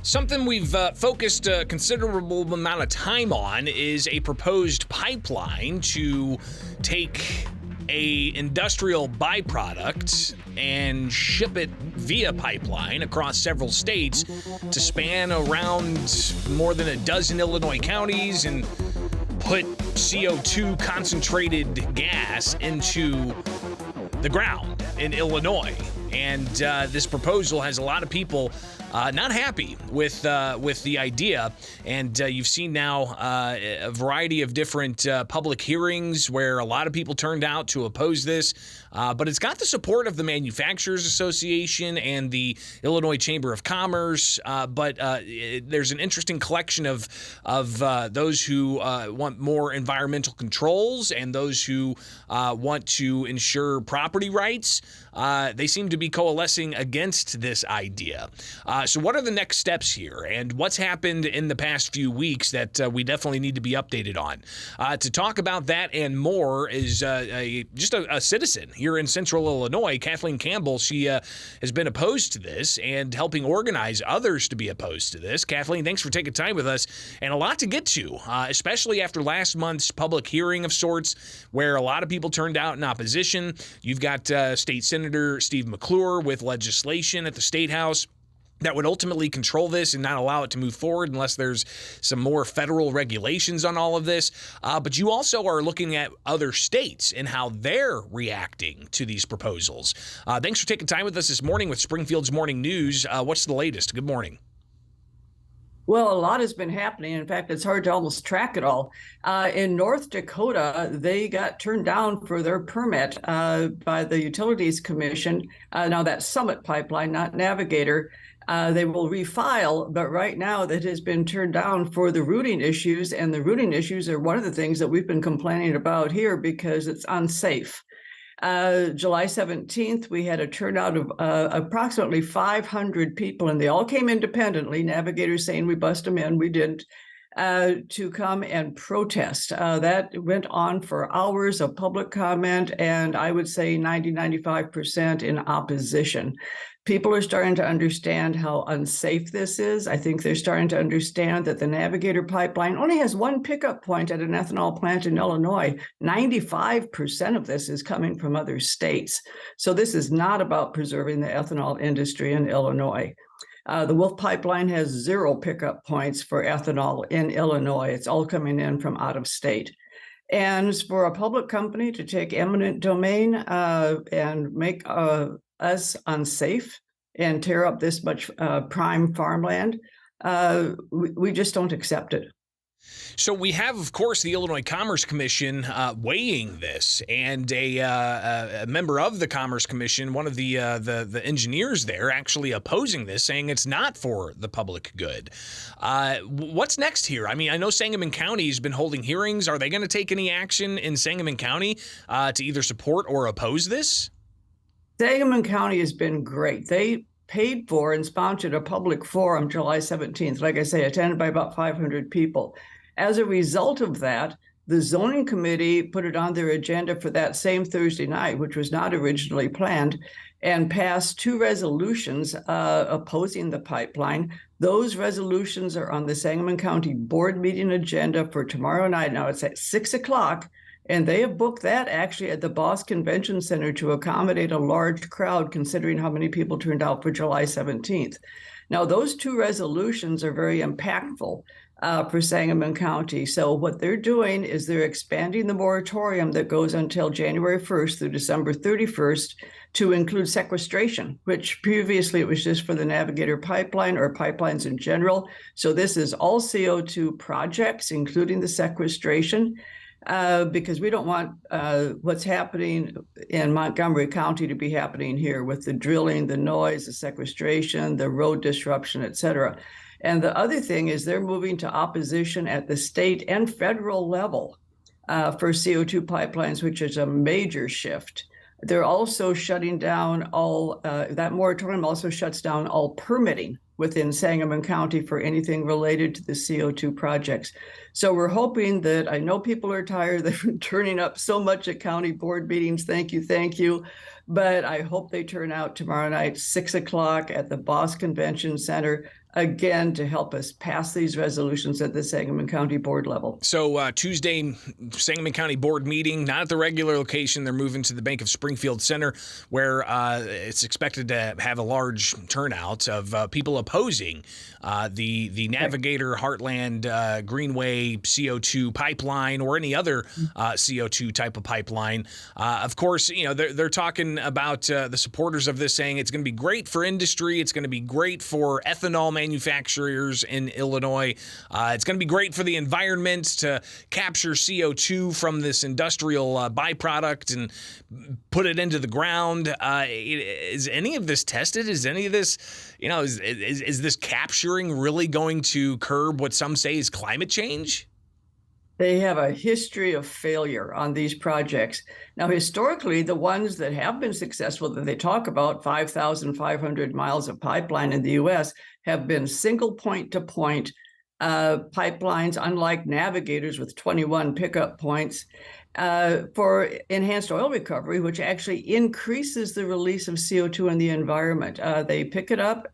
Something we've focused a considerable amount of time on is a proposed pipeline to take a industrial byproduct and ship it via pipeline across several states to span around more than a dozen Illinois counties and put CO2 concentrated gas into the ground in Illinois. And this proposal has a lot of people not happy with the idea, and you've seen now a variety of different public hearings where a lot of people turned out to oppose this, but it's got the support of the Manufacturers Association and the Illinois Chamber of Commerce, but there's an interesting collection of those who want more environmental controls and those who want to ensure property rights. They seem to be coalescing against this idea. So what are the next steps here, and what's happened in the past few weeks that we definitely need to be updated on? To talk about that and more is just a citizen here in Central Illinois, Kathleen Campbell. She has been opposed to this and helping organize others to be opposed to this. Kathleen, thanks for taking time with us, and a lot to get to, especially after last month's public hearing of sorts where a lot of people turned out in opposition. You've got State Senator Steve McClure with legislation at the State House that would ultimately control this and not allow it to move forward unless there's some more federal regulations on all of this. But you also are looking at other states and how they're reacting to these proposals. Thanks for taking time with us this morning with Springfield's Morning News. What's the latest? Good morning. Well, a lot has been happening. In fact, it's hard to almost track it all. In North Dakota, they got turned down for their permit by the Utilities Commission. Now, that's Summit Pipeline, not Navigator. They will refile, but right now that has been turned down for the routing issues, and the routing issues are one of the things that we've been complaining about here because it's unsafe. July 17th, we had a turnout of approximately 500 people, and they all came independently. Navigators saying we bust them in, we didn't, to come and protest. That went on for hours of public comment, and I would say 95% in opposition. People are starting to understand how unsafe this is. I think they're starting to understand that the Navigator pipeline only has one pickup point at an ethanol plant in Illinois. 95% of this is coming from other states. So this is not about preserving the ethanol industry in Illinois. The Wolf Pipeline has 0 pickup points for ethanol in Illinois. It's all coming in from out of state. And for a public company to take eminent domain and make us unsafe and tear up this much prime farmland, we just don't accept it. So we have, of course, the Illinois Commerce Commission weighing this, and a member of the Commerce Commission, one of the engineers there, actually opposing this, saying it's not for the public good. What's next here? I mean, I know Sangamon County has been holding hearings. Are they going to take any action in Sangamon County to either support or oppose this? Sangamon County has been great. They paid for and sponsored a public forum July 17th, like I say, attended by about 500 people. As a result of that, the zoning committee put it on their agenda for that same Thursday night, which was not originally planned, and passed 2 resolutions opposing the pipeline. Those resolutions are on the Sangamon County board meeting agenda for tomorrow night. Now it's at 6 o'clock. And they have booked that actually at the Boss Convention Center to accommodate a large crowd, considering how many people turned out for July 17th. Now, those 2 resolutions are very impactful for Sangamon County. So what they're doing is they're expanding the moratorium that goes until January 1st through December 31st to include sequestration, which previously it was just for the Navigator pipeline or pipelines in general. So this is all CO2 projects, including the sequestration. Because we don't want what's happening in Montgomery County to be happening here with the drilling, the noise, the sequestration, the road disruption, et cetera. And the other thing is they're moving to opposition at the state and federal level for CO2 pipelines, which is a major shift. They're also shutting down all, that moratorium also shuts down all permitting within Sangamon County for anything related to the CO2 projects. So we're hoping that, I know people are tired, they've been turning up so much at county board meetings, thank you. But I hope they turn out tomorrow night, 6 o'clock at the Boss Convention Center again to help us pass these resolutions at the Sangamon County Board level. So Tuesday, Sangamon County Board meeting, not at the regular location. They're moving to the Bank of Springfield Center, where it's expected to have a large turnout of people opposing the Navigator Heartland Greenway CO2 pipeline or any other CO2 type of pipeline. Of course, they're talking about the supporters of this saying it's going to be great for industry. It's going to be great for ethanol manufacturers in Illinois. It's going to be great for the environment to capture CO2 from this industrial byproduct and put it into the ground. Is any of this tested? Is any of this, is this capturing really going to curb what some say is climate change? They have a history of failure on these projects. Now, historically, the ones that have been successful that they talk about, 5,500 miles of pipeline in the U.S., have been single point-to-point pipelines, unlike Navigators with 21 pickup points, for enhanced oil recovery, which actually increases the release of CO2 in the environment. They pick it up,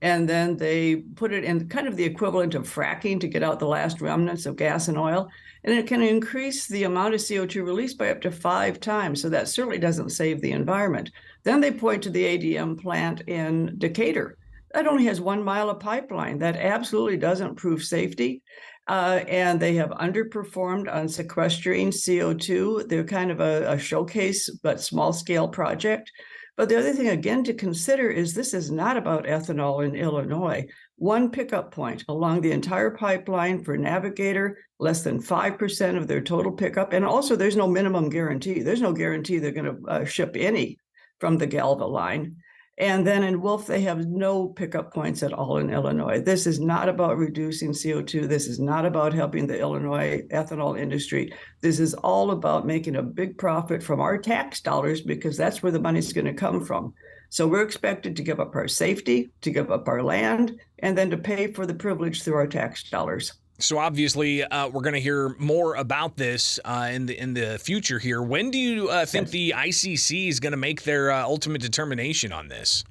and then they put it in kind of the equivalent of fracking to get out the last remnants of gas and oil. And it can increase the amount of CO2 released by up to 5 times. So that certainly doesn't save the environment. Then they point to the ADM plant in Decatur. That only has 1 mile of pipeline. That absolutely doesn't prove safety. And they have underperformed on sequestering CO2. They're kind of a showcase, but small scale project. But the other thing, again, to consider is this is not about ethanol in Illinois. 1 pickup point along the entire pipeline for Navigator, less than 5% of their total pickup. And also, there's no minimum guarantee. There's no guarantee they're going to ship any from the Galva line. And then in Wolf, they have no pickup points at all in Illinois. This is not about reducing CO2. This is not about helping the Illinois ethanol industry. This is all about making a big profit from our tax dollars, because that's where the money's going to come from. So we're expected to give up our safety, to give up our land, and then to pay for the privilege through our tax dollars. So obviously, we're going to hear more about this in the future here. When do you think the ICC is going to make their ultimate determination on this?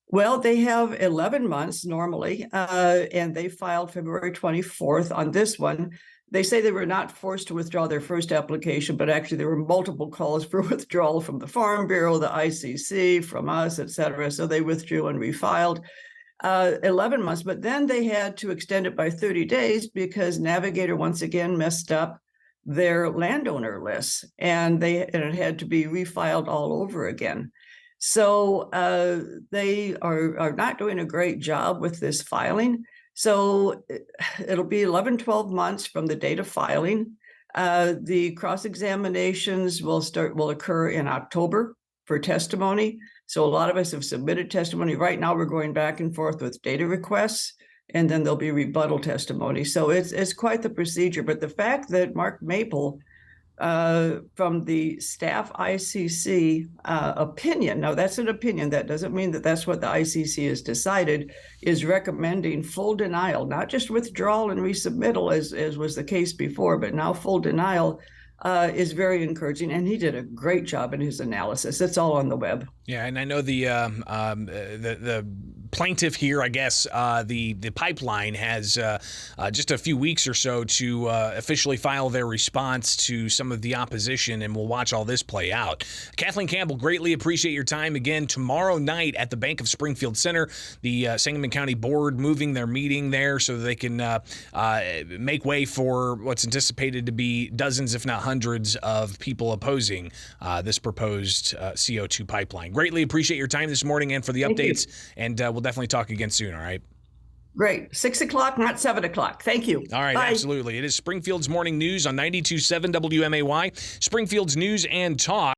Well, they have 11 months normally, and they filed February 24th on this one. They say they were not forced to withdraw their first application, but actually there were multiple calls for withdrawal from the Farm Bureau, the ICC, from us, et cetera. So they withdrew and refiled. 11 months, but then they had to extend it by 30 days because Navigator once again messed up their landowner lists, and it had to be refiled all over again. So they are not doing a great job with this filing. So it'll be 12 months from the date of filing. The cross-examinations will occur in October for testimony. So a lot of us have submitted testimony. Right now, we're going back and forth with data requests, and then there'll be rebuttal testimony. So it's quite the procedure. But the fact that Mark Maple, from the staff ICC opinion, now that's an opinion, that doesn't mean that that's what the ICC has decided, is recommending full denial, not just withdrawal and resubmittal as was the case before, but now full denial, is very encouraging, and he did a great job in his analysis. It's all on the web. Yeah, and I know the plaintiff here, I guess, the pipeline has just a few weeks or so to officially file their response to some of the opposition, and we'll watch all this play out. Kathleen Campbell, greatly appreciate your time again. Tomorrow night at the Bank of Springfield Center, the Sangamon County Board moving their meeting there so they can make way for what's anticipated to be dozens, if not hundreds, of people opposing this proposed CO2 pipeline. Greatly appreciate your time this morning and for the updates, and we'll definitely talk again soon, all right? Great. 6 o'clock, not 7 o'clock. Thank you. All right, bye. Absolutely. It is Springfield's Morning News on 92.7 WMAY, Springfield's News and Talk.